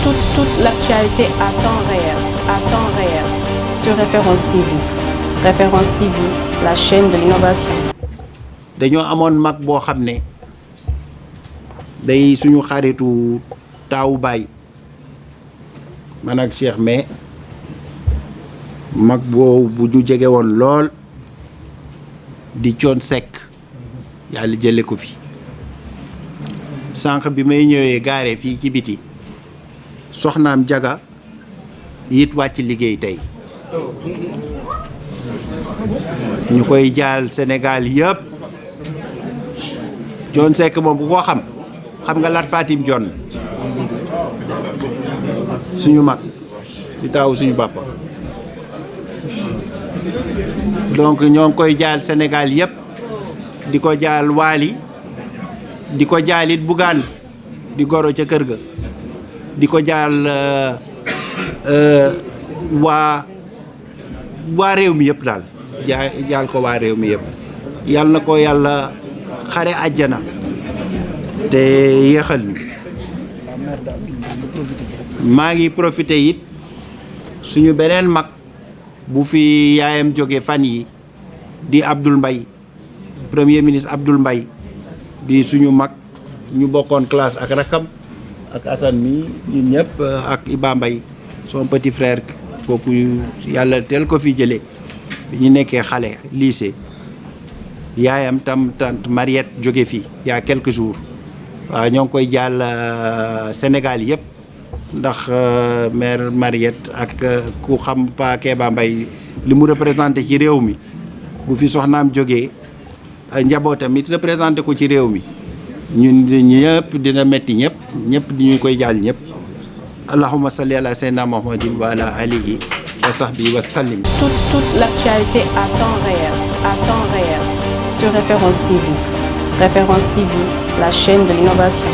Toute l'actualité à temps réel, sur Référence TV. Référence TV, la chaîne de l'innovation. dañoo amoon mag boo xam ne day suñu xaritu taawu baay man ak Cheikh mais mag boobu bu ñu jege woon lool di Thione Seck yàlla jële ko fi sànq bi may ñëwee gaare fii ci biti soxnaam jaga it wàcc liggéey tey ñu koy jaal Sénégal yëpp Thione Seck moom bu ko xam nga Lat Fatim Dione suñu mag di taaw suñu bàppa donc ñoo ngi koy jaal Sénégal yëpp di ko jaal Waali di ko jaalit Bougane di goro ca kër ga di ko jaal waa réew mi yëpp daal jaal ko waa réew mi yëpp yàlla na ko yàlla xare àjjana te yéexal ñu maa ngi profité it suñu beneen mag bu fi yaayam jóge fan yi di Abdoul Mbaye premier ministre Abdoul Mbaye di suñu mag ñu bokkoon classe ak rakam ak Assane mi ñun ñëpp ak Iba Mbaye son petit frère kooku yàlla teel ko fi jëlee bi ñu nekkee xale lycée yaayam tam tante Mariette jóge fi il y a quelques jours waaw ñoo ngi koy jaal Sénégal yëpp ndax mère Mariette ak ku xam Pa Kéba Mbaye li mu représenté ci réew mi bu fi soxnaam jógee njabootam it représenté ko ci réew mi ñun ñëpp dina metti ñëpp di ñu koy jaal ñëpp allahumma salli ala sayyidina muhammadin wa ala alihi wa sahbihi wa sallim. Toute l'actualité à temps réel, sur Référence TV. Référence TV, la chaîne de l'innovation.